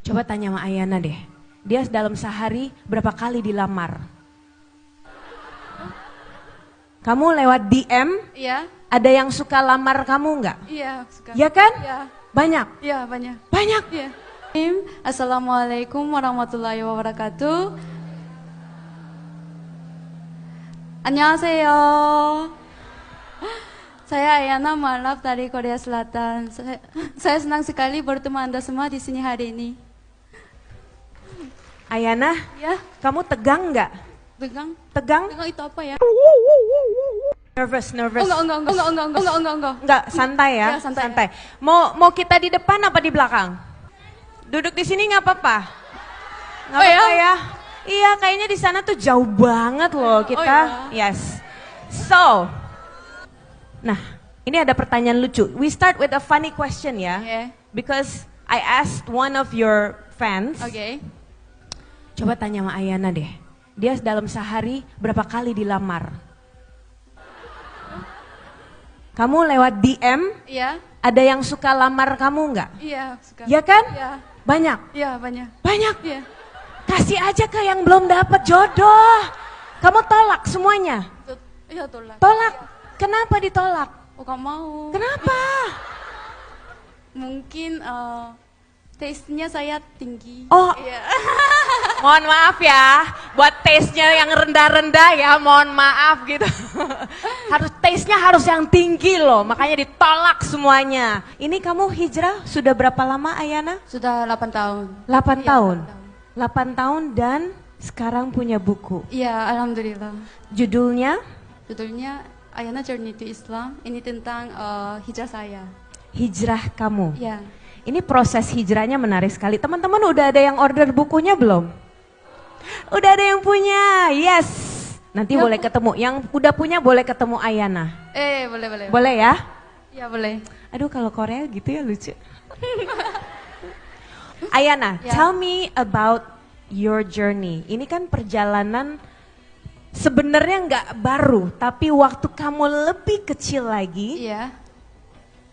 Coba tanya sama Ayana deh. Dia dalam sehari berapa kali dilamar? Kamu lewat DM, Iya, ada yang suka lamar kamu nggak? iya, suka. Ya kan? Iya, Banyak? iya banyak. Banyak? Iya. Assalamualaikum warahmatullahi wabarakatuh. 안녕하세요. Saya Ayana Malak dari Korea Selatan. Saya senang sekali bertemu Anda semua di sini hari ini. Ayana, Ya, kamu tegang nggak? tegang. Tegang? Tegang itu apa ya? Nervous. Enggak. Santai ya. Ya, santai. Mau kita di depan apa di belakang? Duduk di sini nggak apa-apa. Nggak Oh, ya? apa-apa ya. Iya, kayaknya di sana tuh jauh banget loh kita. ya? Yes. So, nah ini ada pertanyaan lucu. We start with a funny question ya. Yeah. Because I asked one of your fans. Oke. Coba tanya sama Ayana deh. Dia dalam sehari berapa kali dilamar? Kamu lewat DM, Iya, ada yang suka lamar kamu nggak? iya, suka. Ya kan? Iya, Banyak? iya banyak. Banyak? Iya. Kasih aja ke yang belum dapat jodoh. Kamu tolak semuanya? Iya tolak. Tolak? Kenapa ditolak? Oh, gak mau. Kenapa? Mungkin taste-nya saya tinggi. Oh. Iya. Mohon maaf ya, buat taste-nya yang rendah-rendah ya, mohon maaf gitu. Taste-nya harus yang tinggi loh, makanya ditolak semuanya. Ini kamu hijrah sudah berapa lama Ayana? Sudah 8 tahun. 8 Iya, tahun. 8 tahun. 8 tahun dan sekarang punya buku. Iya, alhamdulillah. Judulnya Judulnya Ayana Journey to Islam. Ini tentang hijrah saya. Hijrah Kamu. Iya. Ini proses hijrahnya menarik sekali. Teman-teman udah ada yang order bukunya belum? Udah ada yang punya, yes. Nanti Ya, boleh ketemu. Yang udah punya boleh ketemu Ayana. Boleh. Boleh ya? Iya, boleh. Aduh kalau Korea gitu ya lucu. Ayana, Ya. tell me about your journey. Ini kan perjalanan sebenarnya nggak baru, tapi waktu kamu lebih kecil lagi, Iya.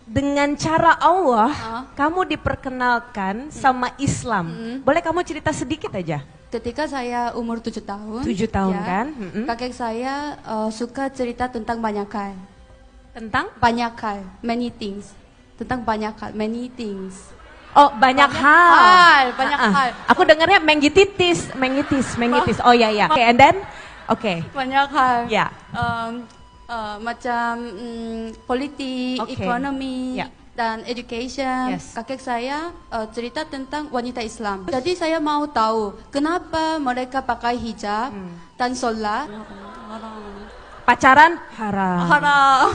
dengan cara Allah, kamu Hmm. diperkenalkan sama Islam. Boleh kamu cerita sedikit aja? Ketika saya umur 7 tahun. 7 tahun ya, kan? Kakek saya suka cerita tentang banyak hal. Tentang? Banyak hal, many things. Tentang banyak hal, many things. Oh banyak hal. Banyak Ah, ah. hal. Aku dengarnya menggitis. Oh ya ya. Oke, and then? Oke. Banyak hal. Ya. Macam politik, Oke. ekonomi, Ya. dan education. Yes. Kakek saya cerita tentang wanita Islam. Jadi saya mau tahu kenapa mereka pakai hijab dan sholat. Pacaran haram. Haram.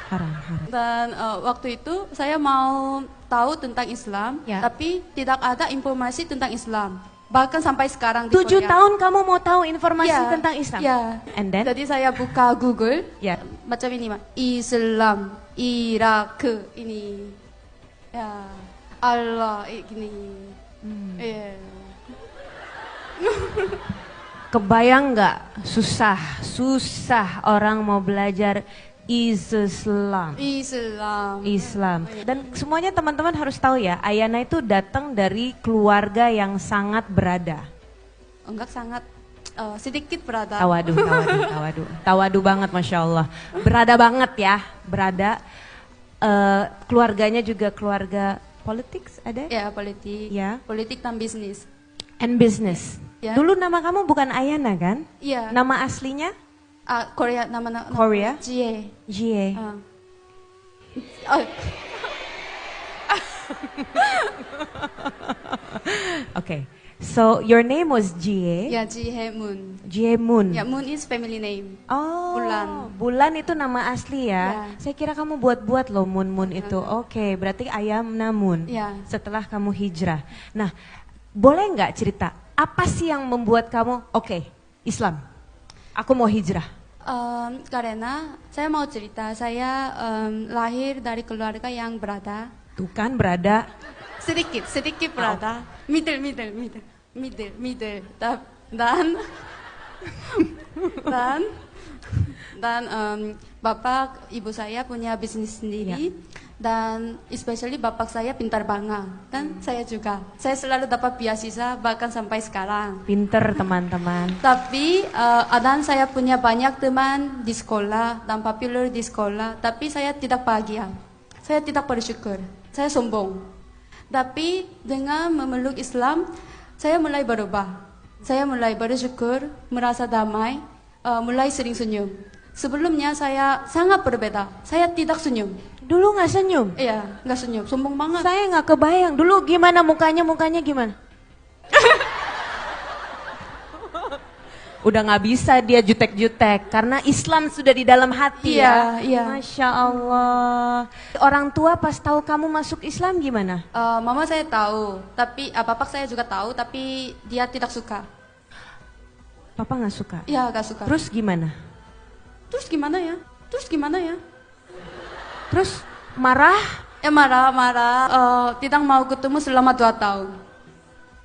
Haram. Dan waktu itu saya mau tahu tentang Islam, Ya. tapi tidak ada informasi tentang Islam. Bahkan sampai sekarang di 7 Korea. tahun kamu mau tahu informasi Ya, tentang Islam? ya. And then? Jadi saya buka Google, Ya. macam ini Mak. Islam, Irak, ini. Ya. Allah, gini. Iya. Kebayang nggak susah orang mau belajar Islam. Islam. Dan semuanya teman-teman harus tahu ya, Ayana itu datang dari keluarga yang sangat berada. Enggak sangat sedikit berada. Tawadu banget Masya Allah. Berada banget ya, berada. Keluarganya juga keluarga politik ada? Ya, politik. Ya. Politik dan bisnis. And business. Ya. Dulu nama kamu bukan Ayana kan? Iya. Nama aslinya? Korea nama Korea? Jie. Jie. Oh, Okay. So your name was Jie. ya Jie Moon. Jie Moon. Ya, Moon is family name. Oh. Bulan. Bulan itu nama asli ya. Ya. Saya kira kamu buat-buat loh Moon itu. Oke, berarti Ayam Namun. Ya. Setelah kamu hijrah. Nah, boleh nggak cerita apa sih yang membuat kamu oke, Islam? Aku mau hijrah. Karena saya mau cerita, saya lahir dari keluarga yang berada. Tuh kan berada. Sedikit berada. Middle. Dan bapak ibu saya punya bisnis sendiri. Dan especially bapak saya pintar banget. Dan saya juga. Saya selalu dapat beasiswa bahkan sampai sekarang. Pinter teman-teman. Tapi dan saya punya banyak teman di sekolah dan popular di sekolah. Tapi saya tidak bahagia. Saya tidak bersyukur. Saya sombong. Tapi dengan memeluk Islam, saya mulai berubah. Saya mulai bersyukur, merasa damai, mulai sering senyum. Sebelumnya saya sangat berbeda. Saya tidak senyum. Dulu nggak senyum? Iya, nggak senyum. Sombong banget. Saya nggak kebayang. Dulu gimana mukanya gimana? Udah nggak bisa dia jutek-jutek karena Islam sudah di dalam hati ya. Iya. Masya Allah. Orang tua pas tahu kamu masuk Islam gimana? Mama saya tahu, tapi bapak saya juga tahu, tapi dia tidak suka. Papa nggak suka? Iya, nggak suka. Terus gimana? Terus gimana ya? Terus marah? Marah. Tidak mau ketemu selama 2 tahun.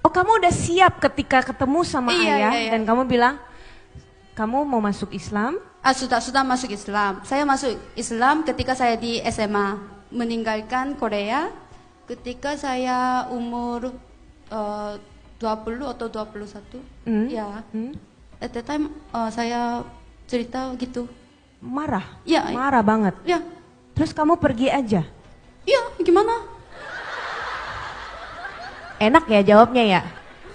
Oh, kamu udah siap ketika ketemu sama ayah iya. dan kamu bilang kamu mau masuk Islam? Sudah masuk Islam. Saya masuk Islam ketika saya di SMA, meninggalkan Korea ketika saya umur 20 atau 21. Ya. At that time saya cerita gitu. Marah? Ya. Marah banget? Ya. Terus kamu pergi aja? Iya, gimana? Enak ya jawabnya ya?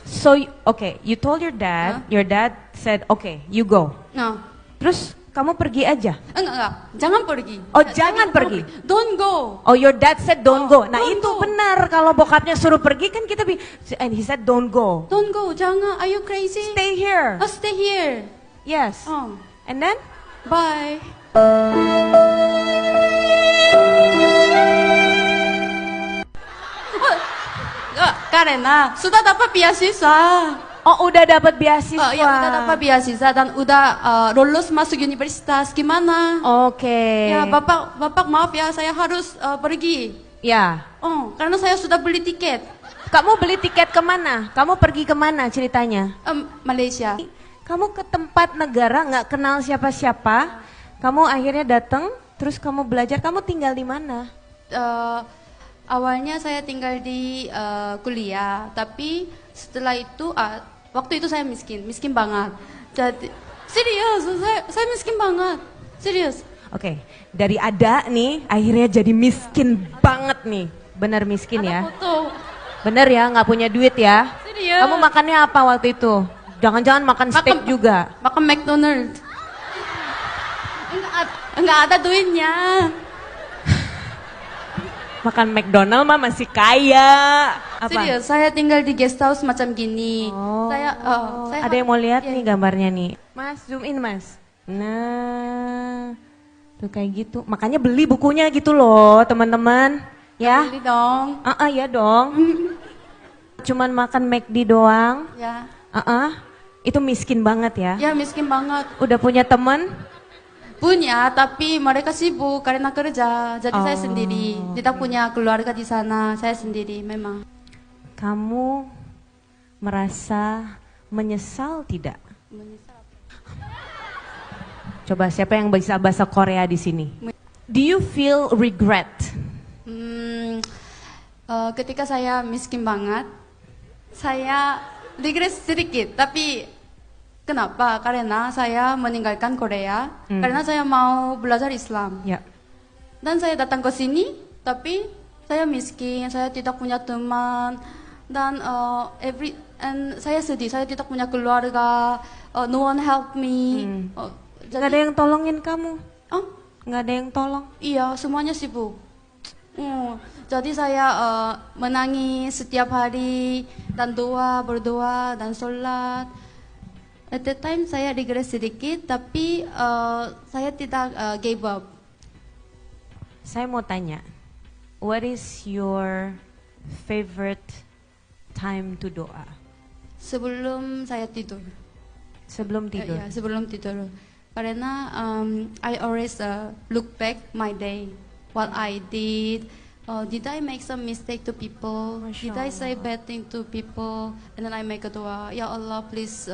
So, okay, you told your dad said, okay, you go. Nah. Terus kamu pergi aja? Enggak, jangan pergi. Oh, jangan pergi? Don't go. Oh, your dad said don't go. Nah, don't itu go. benar kalau bokapnya suruh pergi kan kita and he said don't go. Don't go, jangan. Are you crazy? Stay here. Stay here. Yes. And then? Bye. Karena sudah dapat beasiswa. Oh, udah dapat beasiswa. Ya, udah dapat beasiswa dan udah lulus masuk universitas. Gimana? Oke. Ya, bapak maaf ya, saya harus pergi. Ya. Karena saya sudah beli tiket. Kamu beli tiket kemana? Kamu pergi kemana ceritanya? Malaysia. Kamu ke tempat negara nggak kenal siapa-siapa. Kamu akhirnya datang, terus kamu belajar. Kamu tinggal di mana? Awalnya saya tinggal di kuliah, tapi setelah itu waktu itu saya miskin banget. Jadi serius, saya miskin banget, serius. Oke, dari ada nih akhirnya jadi miskin banget nih, bener miskin ada ya? Foto. Bener ya, nggak punya duit ya? Serius. Kamu makannya apa waktu itu? Jangan-jangan makan steak juga? Makan McDonald's. Enggak ada duitnya. Makan McDonald mah masih kaya. Apa? Serius, saya tinggal di guest house macam gini. Saya ada yang mau lihat nih gambarnya nih. Mas, zoom in mas. Nah, tuh kayak gitu. Makanya beli bukunya gitu loh teman-teman. Ya? Beli dong. Ya dong. Cuman makan McD doang. Ya. Itu miskin banget ya? Ya miskin banget. Udah punya teman? Punya, tapi mereka sibuk karena kerja. Jadi saya sendiri. Tidak punya keluarga di sana. Saya sendiri memang. Kamu merasa menyesal tidak? Menyesal. Coba siapa yang bisa bahasa Korea di sini? Do you feel regret? Ketika saya miskin banget, saya regret sedikit. Tapi kenapa? Karena saya meninggalkan Korea. Karena saya mau belajar Islam. Ya. Dan saya datang ke sini, tapi saya miskin, saya tidak punya teman. Dan saya sedih, saya tidak punya keluarga. No one help me. Gak ada yang tolongin kamu? Gak ada yang tolong? Iya, semuanya sibuk. Jadi saya menangis setiap hari dan berdoa dan sholat. At that time saya regret sedikit, tapi saya tidak give up. Saya mau tanya, what is your favorite time to doa? Sebelum saya tidur. Sebelum tidur? Ya, sebelum tidur. Karena I always look back my day, what I did. Did I make some mistake to people? Did I say bad thing to people? And then I make a dua. Ya Allah, please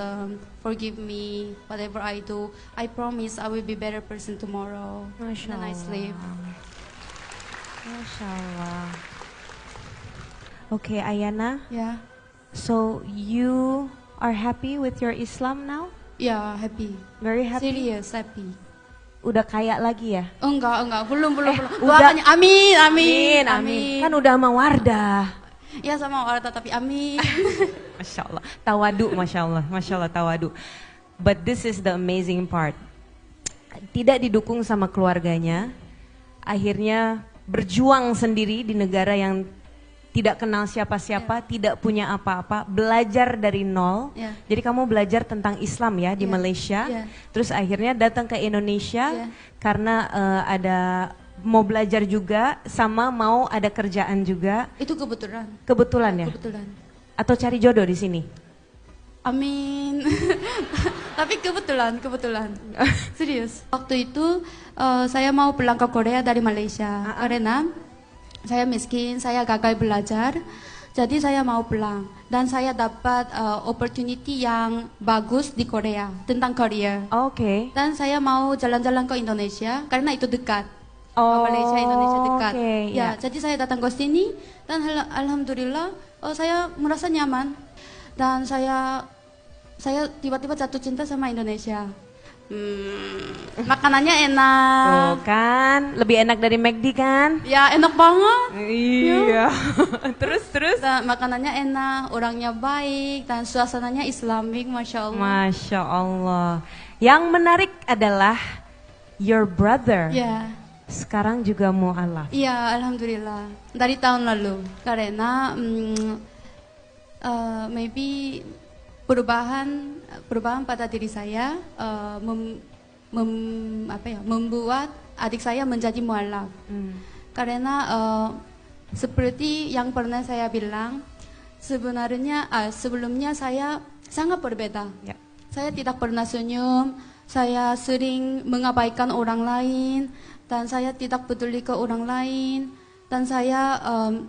forgive me whatever I do. I promise I will be better person tomorrow. And then I sleep. Masya Allah. Okay, Ayana. Ya. So you are happy with your Islam now? Ya, happy. Very happy. Serious happy. Udah kaya lagi ya? Enggak, belum. Udah. Doakannya amin. Kan udah sama Wardah. Ya sama orang tapi amin. Masya Allah, Masya Allah tawadu. But this is the amazing part. Tidak didukung sama keluarganya, akhirnya berjuang sendiri di negara yang tidak kenal siapa-siapa, tidak punya apa-apa, belajar dari nol. Jadi kamu belajar tentang Islam ya di Malaysia, terus akhirnya datang ke Indonesia karena ada mau belajar juga sama mau ada kerjaan juga. Itu kebetulan. Kebetulan ya? Kebetulan. Atau cari jodoh di sini? Amin. Tapi kebetulan. Serius. Waktu itu saya mau pulang ke Korea dari Malaysia karena saya miskin, saya gagal belajar. Jadi saya mau pulang dan saya dapat opportunity yang bagus di Korea tentang career. Oke. Dan saya mau jalan-jalan ke Indonesia karena itu dekat. Malaysia Indonesia dekat. Ya, jadi saya datang ke sini dan alhamdulillah saya merasa nyaman dan saya tiba-tiba jatuh cinta sama Indonesia. Makanannya enak. Tuh kan, lebih enak dari McD kan? Ya, enak banget. Iya. terus? Dan makanannya enak, orangnya baik dan suasananya Islamik, Masya Allah. Masya Allah. Yang menarik adalah your brother. Ya. Sekarang juga mu'alaf. Iya, alhamdulillah. Dari tahun lalu. Karena maybe perubahan pada diri saya membuat adik saya menjadi mu'alaf. Karena seperti yang pernah saya bilang, sebenarnya sebelumnya saya sangat berbeda. Ya. Saya tidak pernah senyum, saya sering mengabaikan orang lain, dan saya tidak peduli ke orang lain, dan saya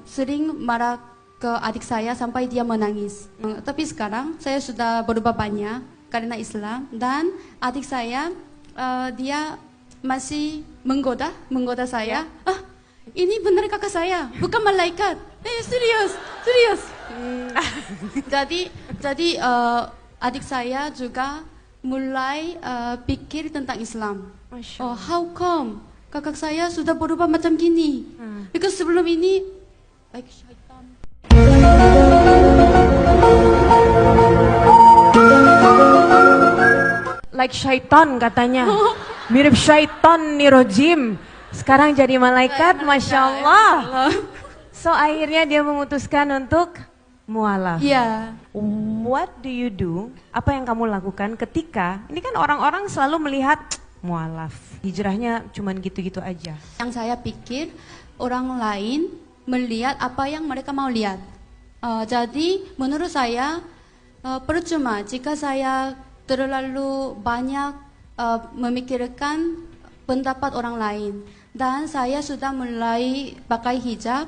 sering marah ke adik saya sampai dia menangis. Tapi sekarang saya sudah berubah banyak karena Islam, dan adik saya dia masih menggoda saya. Ini benar kakak saya, bukan malaikat. Serius. Jadi adik saya juga mulai pikir tentang Islam. How come kakak saya sudah berubah macam gini? Because sebelum ini like syaitan. Like syaitan katanya. Mirip syaitan nih rojim. Sekarang jadi malaikat, Masya Allah. So akhirnya dia memutuskan untuk mu'alaf. Iya. What do you do? Apa yang kamu lakukan ketika, ini kan orang-orang selalu melihat mu'alaf, hijrahnya cuman gitu-gitu aja. Yang saya pikir orang lain melihat apa yang mereka mau lihat. Jadi menurut saya percuma jika saya terlalu banyak memikirkan pendapat orang lain. Dan saya sudah mulai pakai hijab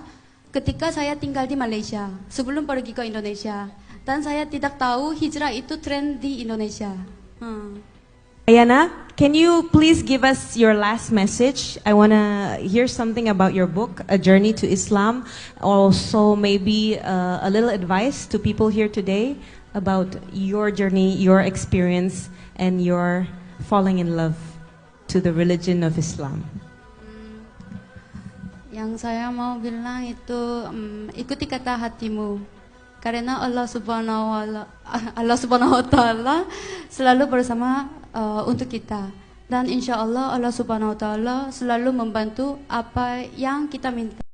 ketika saya tinggal di Malaysia sebelum pergi ke Indonesia. Dan saya tidak tahu hijrah itu tren di Indonesia. Ayana, can you please give us your last message? I want to hear something about your book, A Journey to Islam. Also maybe a little advice to people here today about your journey, your experience, and your falling in love to the religion of Islam. Yang saya mau bilang itu ikuti kata hatimu. Karena Allah Subhanahu wa Ta'ala selalu bersama untuk kita, dan insya Allah Allah Subhanahu wa Ta'ala selalu membantu apa yang kita minta.